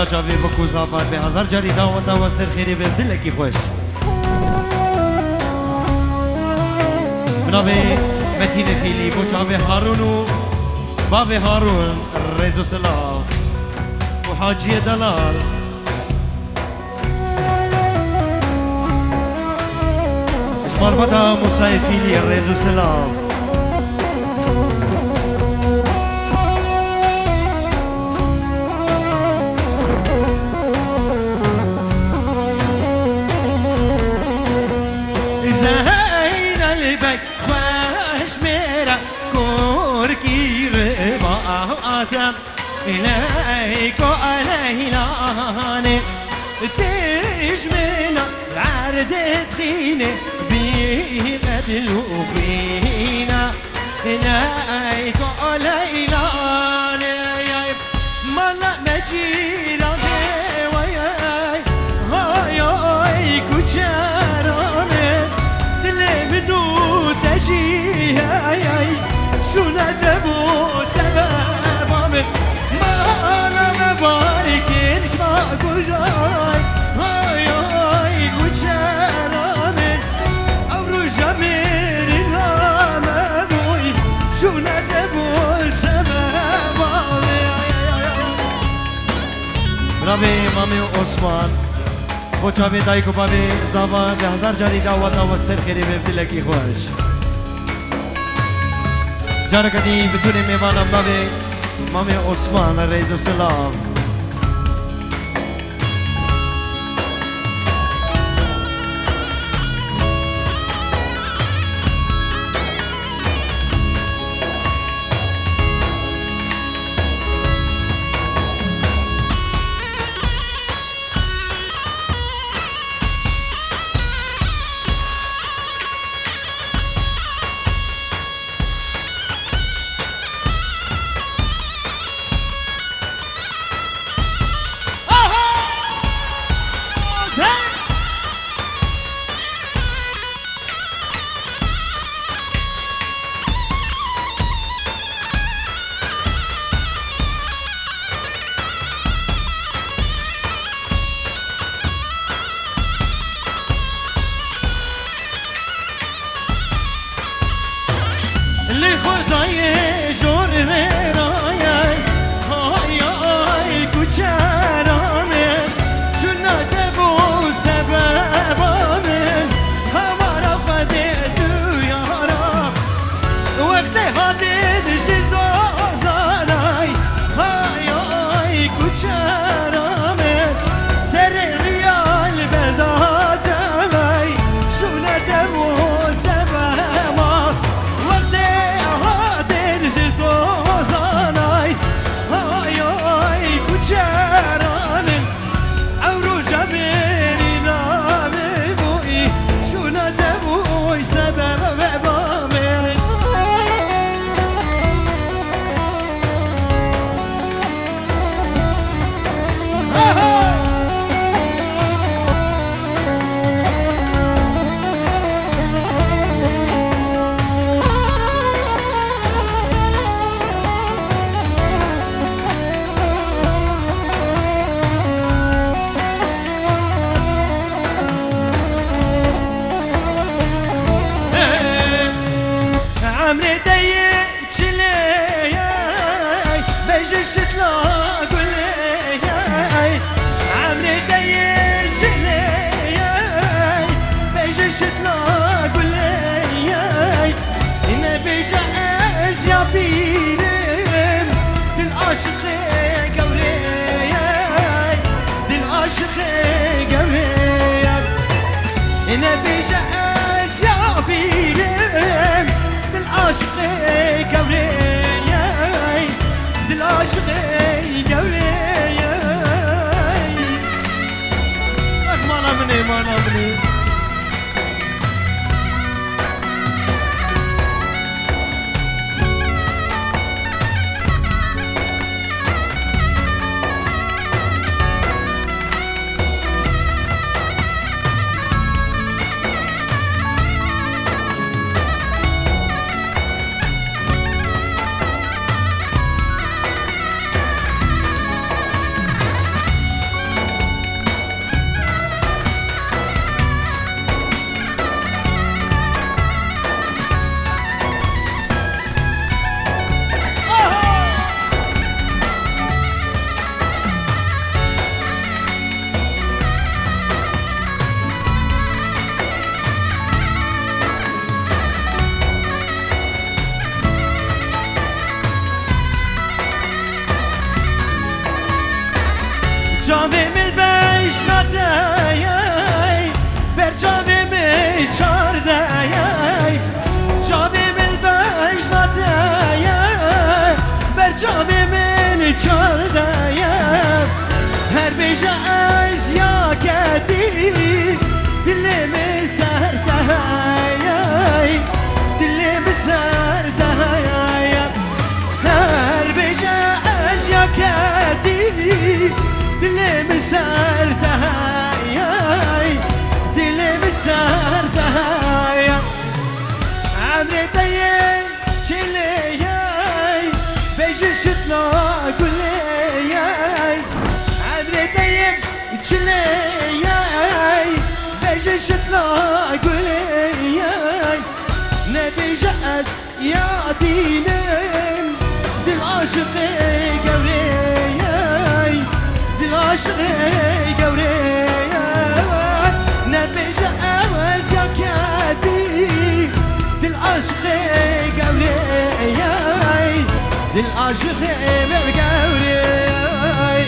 مالا جاوی بکو زابان به هزار جاری داوتا و سر خیری به دلکی خوش منابه متین فیلی بو جاوی هارونو بابي هارون ريزو سلام وحاجي دلال مربطة موسى فيلي ريزو سلام زين البك خوش ميرا كوركي آدم إليك وعليلاني تجمنا العرض تخيني بينا دلوبينا إليك وعليلاني مالا مجيلا وياي هاي كجراني دلي منو تجي شو ندبو سبب ما أنا مباركين شما كجاي هاي كجراني أورو جميل الهامبوي شو ندبو سبب ربي مامي عثمان بوچاوی دایکو بابی زبان به هزار جاری دعوت و سر خیری ببدلکی خوش جار کدی بتونی میوانم بابی مامی عثمان رئیس سلام خدای جور میرای های های کوچرانه چون ندبو سببانه همارا فده دو یارا وقت هادید جزازانای های های کوچرانه سر ریال بداتمای شو ندبو عمري ضيق جلياي بجيش تلاقوا لياي عمري ضيق جلياي بجيش تلاقوا لياي ما بيجاش يا بيرم للعاشق قولياي للعاشق قولياي ما بيجاش يا بيرم عاشق مسردهاي دل مسردهاي عمري طيب شلياي بيجي شطلا قولياي عمري طيب شلياي بيجي شطلا قولياي نبي جأس يا دينم دل عاشقي قورياي دل عاشقي قورياي نبي جأس يا كادي دل عاشقي قورياي دل عاشقي قورياي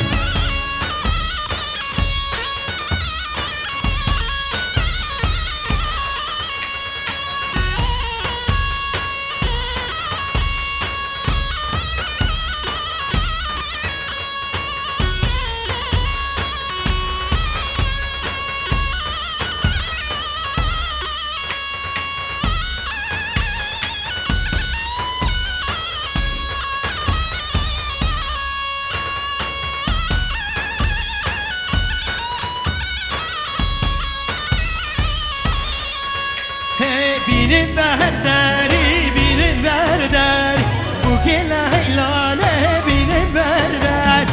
بینن برداری بینن برداری بو کلا هیلانه بینن بردار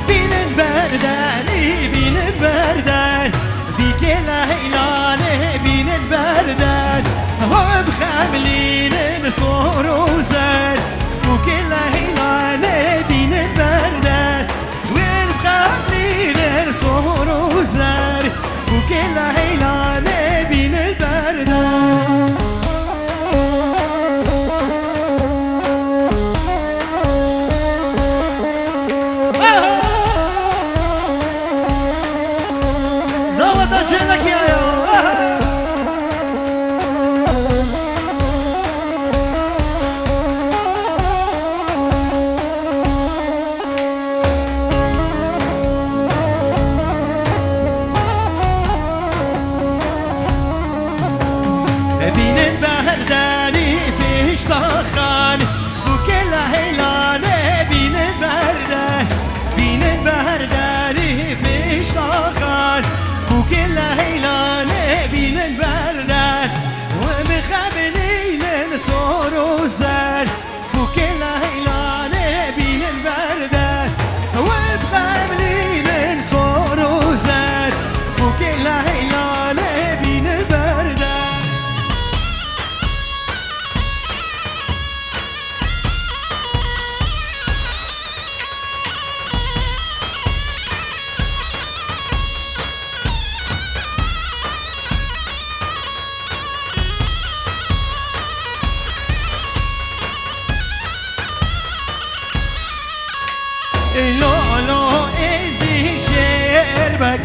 بینن برداری بینن بردار بی کلا هیلانه بینن بردار هم خملین صور و زر بو کلا هیلانه بینن بردار وین خملین صور و زر بو کلا هیلانه بینن بردار بینن برداری پیشتاخان بو کلا هیلانه بینن بردار بینن برداری پیشتاخان بو کلا هیلانه بینن بردار و مخبلین سور و زر بو کلا هیلانه بینن بردار و مخبلین سور و زر بو کلا هیلانه بینن بردار لولو ازدی شربک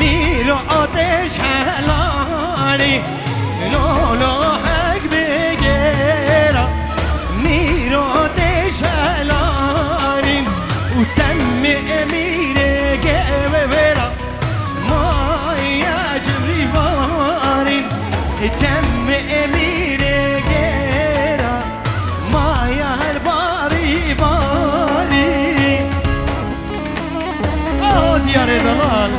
میرو آتش حلانی لولو حق بگیرم میرو آتش حلانی و تم میره گبرم مایا جبری باریم تم میره گرم مایا هر باری باری دیار بلال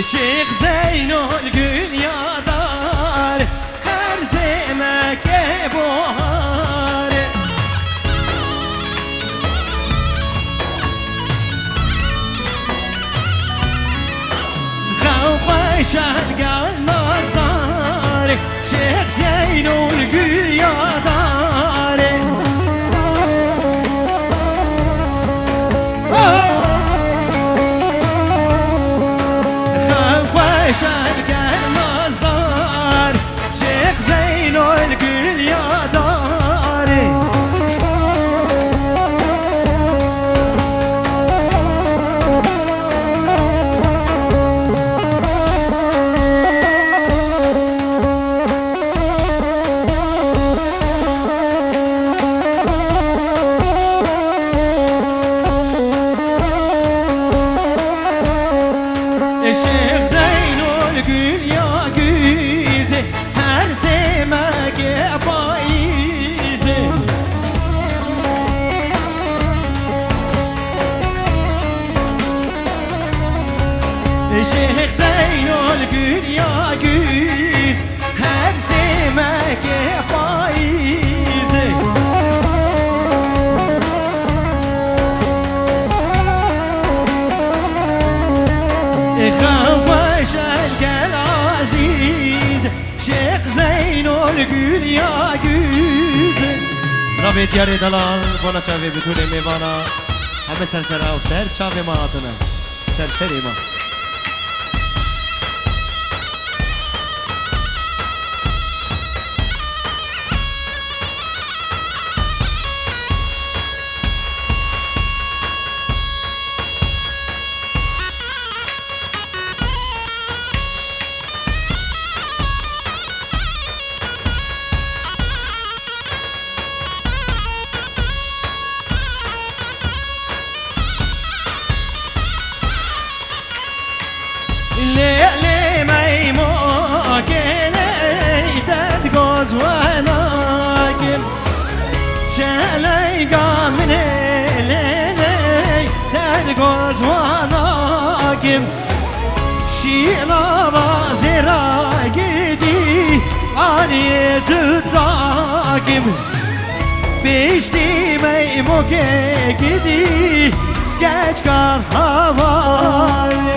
Şeyh Zeynul Gül Yadar her zemeke bohar Havva şalgal mazdar Şeyh Zeynul Gül Yadar şarkı mazlar Şeyh Zeynul Gül Yadari Şeyh Gül ya güze her semeke paize Şeyh Zeynul Gül ya güz her semeke paize Şeyh Zeynul Gül ya güz Rabbi diyar dalal Bona çave bütüne mevana Heme sersera و سر çave ma adına Serseri ma ليلي ميمو كيلي تدقوز وناكم شالي قامني ليلي تدقوز وناكم شيلا وزيرا قدي علي تداكم بيشتي ميمو كيدي سكاج كار هواي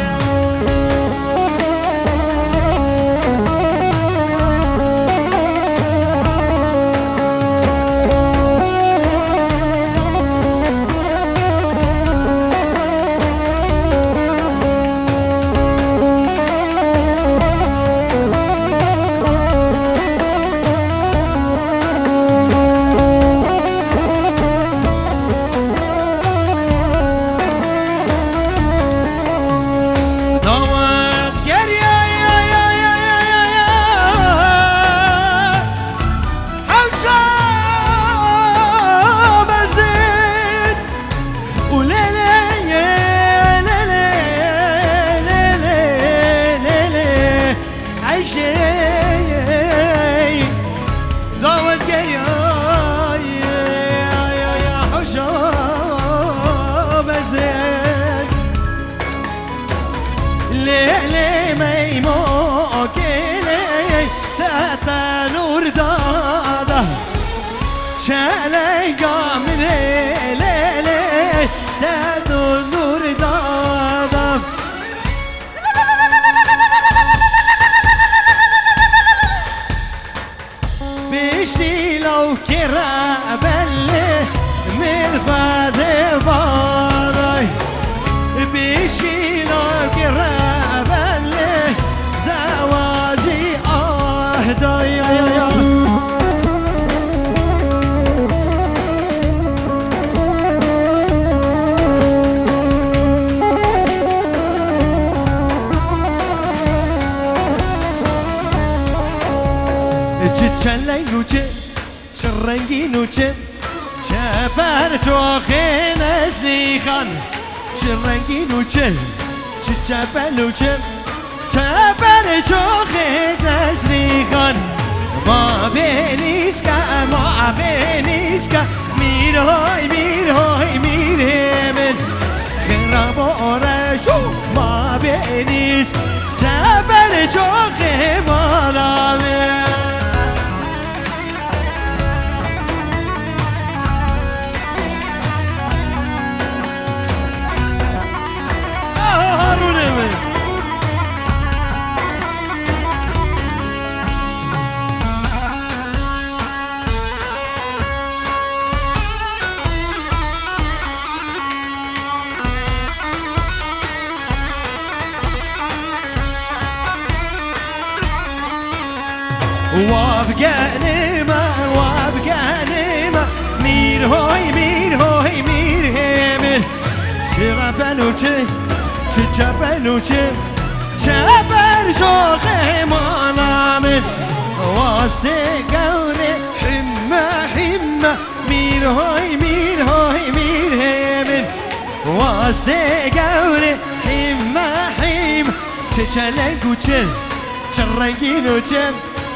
ليلي ميمو كيلي تاتا نور دادا شالي قامني ليلي تاتا نور دادا بيشتي لو كرا بلي من فادي باراي بيشتي لو كرا زواجي أهدى يا چلای نوچه شرنگی نوچه چپر چوخه نسلی خان شرنگی نوچه چپر نوچه چپر چوخه نسلی خان ما بینیسکا میرهای میره من خراب آرشو ما بینیسک çok malami وابقانما میر های میر همین چه بلوچه چه بلوچه چه بر شاخ مالامن واسته گونه حمه میر های میر همین واسته گونه حمه چه چلنگ و چه رنگین و چه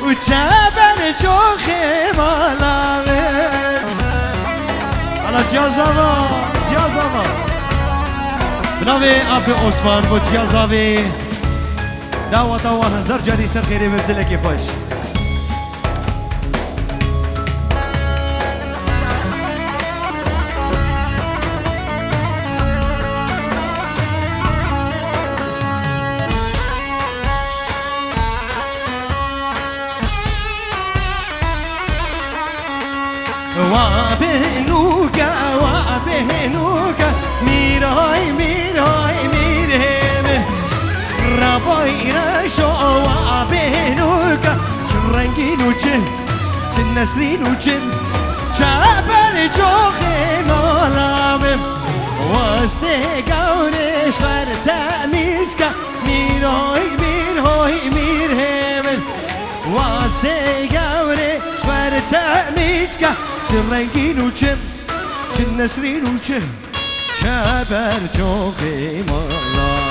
و چبر چوخ مالامه حالا جازاوا بناوی آب عثمان با جازاوی دعوت و هزار جاری سر خیلی بردله که پاش وابهنوكا میر همه رباينا شو وابهنوكا چن رنگین و چن نسرین و چبر چوخ مالامم واسته گونش بر تمیزکا میر همه واسته گونش بر تمیزکا چن رنگین و چن نسرین و چبر چوخ مالامم